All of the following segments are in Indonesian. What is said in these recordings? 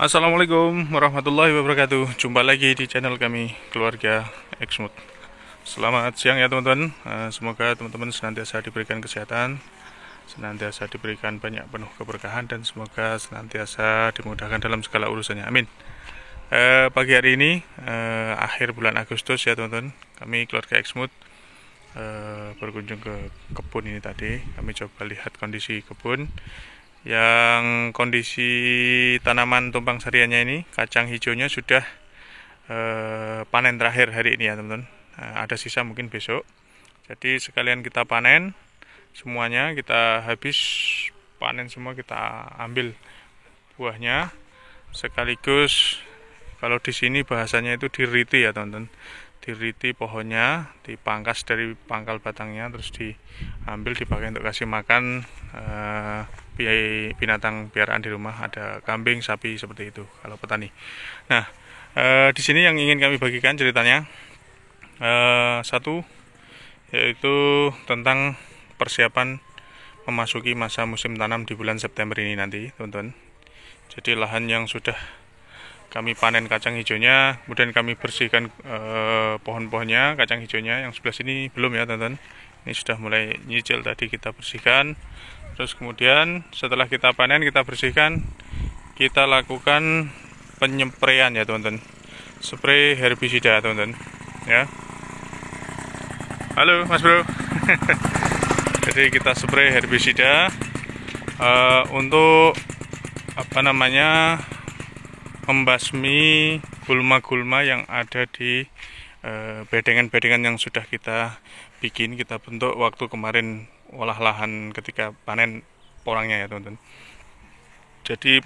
Assalamualaikum warahmatullahi wabarakatuh. Jumpa lagi di channel kami, Keluarga Exmut. Selamat siang ya teman-teman. Semoga teman-teman senantiasa diberikan kesehatan, senantiasa diberikan banyak penuh keberkahan, dan semoga senantiasa dimudahkan dalam segala urusannya. Amin. Pagi hari ini, akhir bulan Agustus ya teman-teman, kami Keluarga Exmut berkunjung ke kebun ini tadi. Kami coba lihat kondisi kebun yang kondisi tanaman tumpang sariannya ini, kacang hijaunya sudah panen terakhir hari ini ya teman-teman. Ada sisa mungkin besok, jadi sekalian kita panen semuanya, kita habis panen semua, kita ambil buahnya sekaligus. Kalau di sini bahasanya itu diriti ya teman-teman, diriti pohonnya, dipangkas dari pangkal batangnya, terus diambil dipakai untuk kasih makan binatang piaraan di rumah. Ada kambing, sapi, seperti itu kalau petani. Nah, di sini yang ingin kami bagikan ceritanya satu, yaitu tentang persiapan memasuki masa musim tanam di bulan September ini nanti teman-teman. Jadi lahan yang sudah kami panen kacang hijaunya, kemudian kami bersihkan pohon-pohonnya, kacang hijaunya. Yang sebelah sini belum ya teman-teman, ini sudah mulai nyicil, tadi kita bersihkan. Terus kemudian setelah kita panen, kita bersihkan, kita lakukan penyempraian ya teman-teman, spray herbisida teman-teman ya. Halo Mas Bro. Jadi kita spray herbisida untuk membasmi gulma-gulma yang ada di bedengan-bedengan yang sudah kita bikin, kita bentuk waktu kemarin olah lahan ketika panen porangnya ya teman-teman. Jadi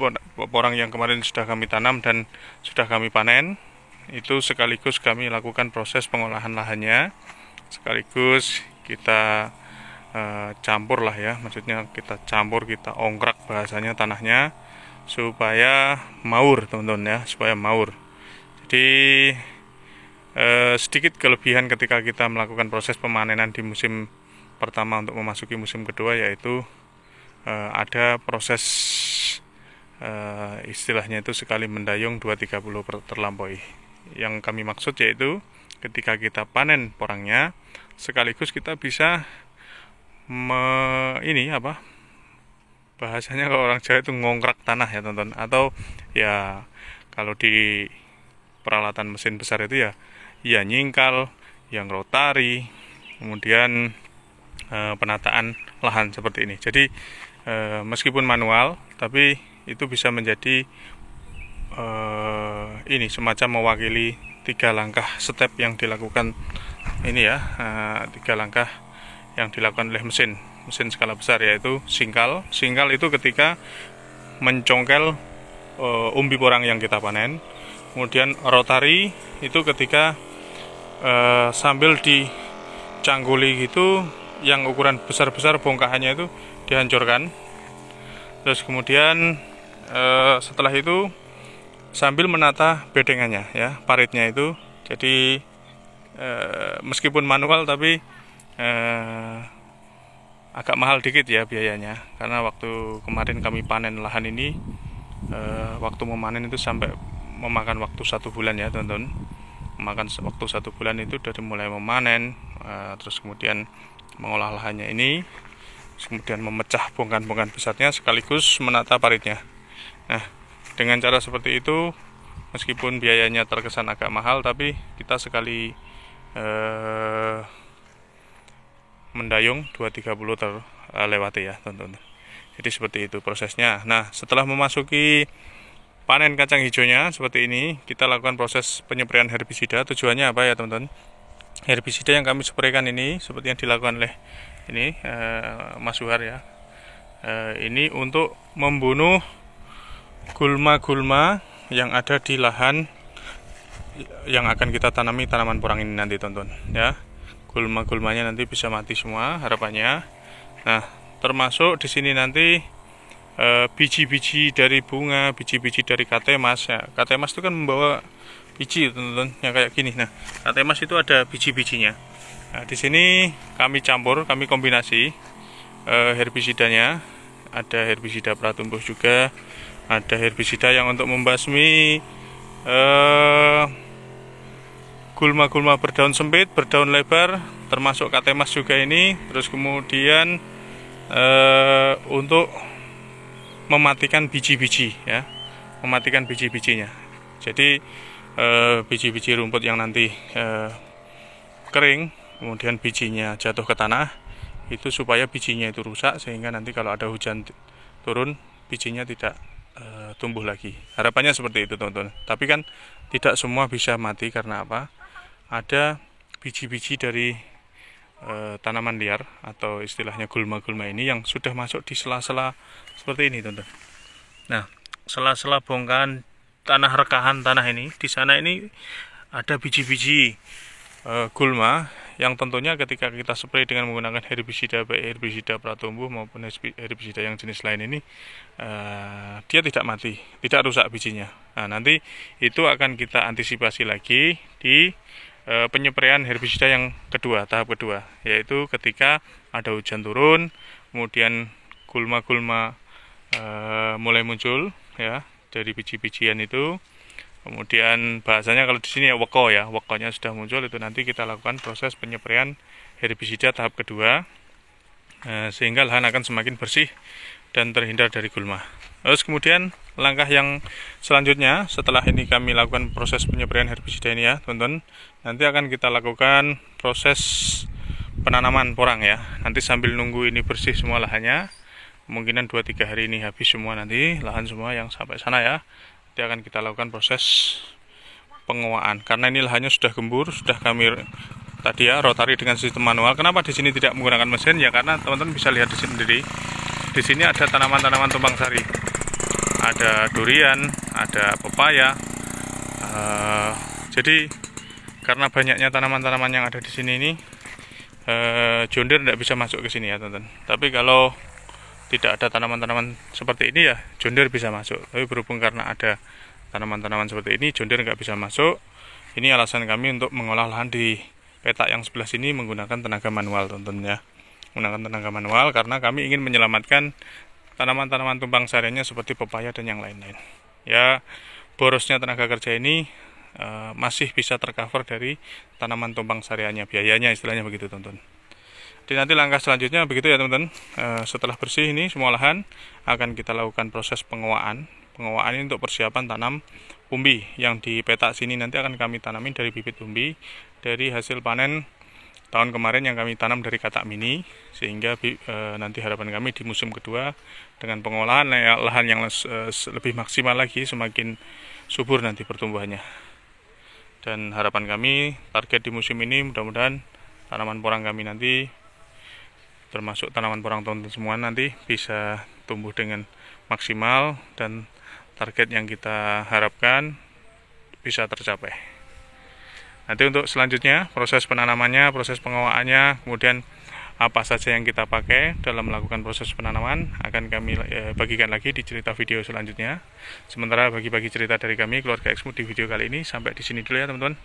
porang yang kemarin sudah kami tanam dan sudah kami panen, itu sekaligus kami lakukan proses pengolahan lahannya, sekaligus kita campur lah ya, maksudnya kita campur, kita ongkrak bahasanya tanahnya, supaya maur teman-teman ya, supaya maur. Jadi sedikit kelebihan ketika kita melakukan proses pemanenan di musim pertama untuk memasuki musim kedua, yaitu ada proses istilahnya itu sekali mendayung 2-3 puluh terlampaui. Yang kami maksud yaitu ketika kita panen porangnya, sekaligus kita bisa bahasanya kalau orang Jawa itu ngongkrak tanah ya teman-teman, atau ya kalau di peralatan mesin besar itu ya nyingkal, yang rotari, kemudian penataan lahan seperti ini. Jadi meskipun manual, tapi itu bisa menjadi ini semacam mewakili 3 langkah step yang dilakukan ini ya, 3 langkah yang dilakukan oleh mesin skala besar, yaitu singkal. Singkal itu ketika mencongkel umbi porang yang kita panen. Kemudian rotari itu ketika sambil dicangguli gitu, yang ukuran besar-besar bongkahannya itu dihancurkan. Terus kemudian setelah itu sambil menata bedengannya ya, paritnya itu. Jadi meskipun manual, tapi agak mahal dikit ya biayanya, karena waktu kemarin kami panen lahan ini, waktu memanen itu sampai memakan waktu 1 bulan ya teman-teman. Memakan waktu 1 bulan itu dari mulai memanen, terus kemudian mengolah lahannya ini, kemudian memecah bongkahan-bongkahan besarnya, sekaligus menata paritnya. Nah, dengan cara seperti itu, meskipun biayanya terkesan agak mahal, tapi kita sekali mendayung 2-3 puluh terlewati ya teman-teman. Jadi seperti itu prosesnya. Nah, setelah memasuki panen kacang hijaunya seperti ini, kita lakukan proses penyempraian herbisida. Tujuannya apa ya teman-teman? Herbisida yang kami spraykan ini, seperti yang dilakukan oleh ini Mas Suhar ya, ini untuk membunuh gulma-gulma yang ada di lahan yang akan kita tanami tanaman porang ini nanti teman-teman ya. Gulma-gulmanya nanti bisa mati semua harapannya. Nah, termasuk di sini nanti biji-biji dari bunga, biji-biji dari katemas ya. Katemas itu kan membawa biji teman-teman yang kayak gini. Nah, katemas itu ada biji-bijinya. Nah, di sini kami campur, kami kombinasi herbisidanya. Ada herbisida pratumbuh juga, ada herbisida yang untuk membasmi gulma-gulma berdaun sempit, berdaun lebar, termasuk katemas juga ini. Terus kemudian untuk mematikan biji-biji ya, mematikan biji-bijinya. Jadi biji-biji rumput yang nanti kering, kemudian bijinya jatuh ke tanah, itu supaya bijinya itu rusak, sehingga nanti kalau ada hujan turun, bijinya tidak tumbuh lagi. Harapannya seperti itu teman-teman. Tapi kan tidak semua bisa mati, karena apa? Ada biji-biji dari tanaman liar atau istilahnya gulma-gulma ini yang sudah masuk di sela-sela seperti ini teman-teman. Nah, sela-sela bongkahan tanah, rekahan tanah ini, di sana ini ada biji-biji gulma yang tentunya ketika kita spray dengan menggunakan herbisida, baik herbisida pratumbuh maupun herbisida yang jenis lain ini, dia tidak mati, tidak rusak bijinya. Nah, nanti itu akan kita antisipasi lagi di penyepraian herbisida yang kedua, tahap kedua, yaitu ketika ada hujan turun, kemudian gulma-gulma mulai muncul ya dari biji-bijian itu. Kemudian bahasanya kalau di sini ya weko, ya wekonya sudah muncul, itu nanti kita lakukan proses penyepraian herbisida tahap kedua, sehingga lahan akan semakin bersih dan terhindar dari gulma. Terus kemudian langkah yang selanjutnya setelah ini kami lakukan proses penyepraian herbisida ini ya teman-teman, nanti akan kita lakukan proses penanaman porang ya. Nanti sambil nunggu ini bersih semua lahannya, kemungkinan 2-3 hari ini habis semua nanti lahan semua yang sampai sana ya. Nanti akan kita lakukan proses penguaan, karena ini lahannya sudah gembur, sudah kami tadi ya rotari dengan sistem manual. Kenapa di sini tidak menggunakan mesin? Ya karena teman-teman bisa lihat di sini sendiri. Di sini ada tanaman-tanaman tumpang sari, ada durian, ada pepaya. Jadi karena banyaknya tanaman-tanaman yang ada di sini ini, John Deere tidak bisa masuk ke sini ya teman-teman. Tapi kalau tidak ada tanaman-tanaman seperti ini ya John Deere bisa masuk. Tapi berhubung karena ada tanaman-tanaman seperti ini, John Deere nggak bisa masuk. Ini alasan kami untuk mengolah lahan di petak yang sebelah sini menggunakan tenaga manual teman-teman ya. Menggunakan tenaga manual karena kami ingin menyelamatkan tanaman-tanaman tumpang sarinya seperti pepaya dan yang lain-lain. Ya, borosnya tenaga kerja ini masih bisa tercover dari tanaman tumpang sariannya, biayanya istilahnya begitu teman-teman. Jadi nanti langkah selanjutnya begitu ya teman-teman. Setelah bersih ini semua lahan, akan kita lakukan proses penguaan. Penguaan ini untuk persiapan tanam umbi yang di petak sini nanti akan kami tanamin dari bibit umbi dari hasil panen tahun kemarin yang kami tanam dari katak mini, sehingga nanti harapan kami di musim kedua dengan pengolahan lahan yang lebih maksimal lagi, semakin subur nanti pertumbuhannya. Dan harapan kami target di musim ini mudah-mudahan tanaman porang kami nanti, termasuk tanaman porang teman-teman semua, nanti bisa tumbuh dengan maksimal dan target yang kita harapkan bisa tercapai. Nanti untuk selanjutnya proses penanamannya, proses pengowaannya, kemudian apa saja yang kita pakai dalam melakukan proses penanaman akan kami bagikan lagi di cerita video selanjutnya. Sementara bagi-bagi cerita dari kami keluarga Exmut di video kali ini sampai di sini dulu ya teman-teman.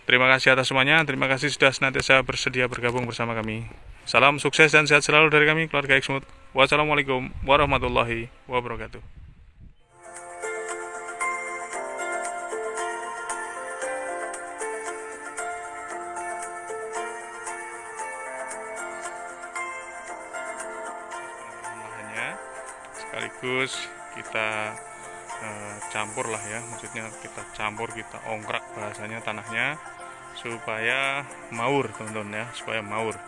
Terima kasih atas semuanya, terima kasih sudah senantiasa bersedia bergabung bersama kami. Salam sukses dan sehat selalu dari kami keluarga Exmut. Wassalamualaikum warahmatullahi wabarakatuh. Sekaligus kita campur lah ya, maksudnya kita campur, kita ongkrak bahasanya tanahnya supaya maur teman-teman ya, supaya maur.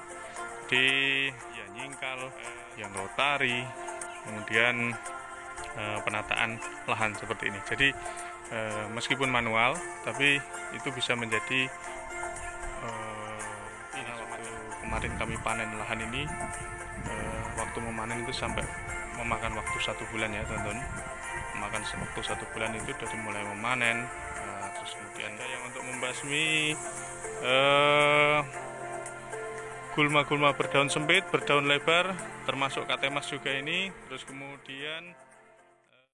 Jadi ya nyingkal, yang rotari, kemudian penataan lahan seperti ini. Jadi meskipun manual, tapi itu bisa menjadi kemarin kami panen lahan ini, waktu memanen itu sampai memakan waktu 1 bulan ya teman-teman. Memakan waktu 1 bulan itu dari mulai memanen, terus kemudian yang untuk membasmi gulma-gulma berdaun sempit, berdaun lebar, termasuk katemas juga ini. Terus kemudian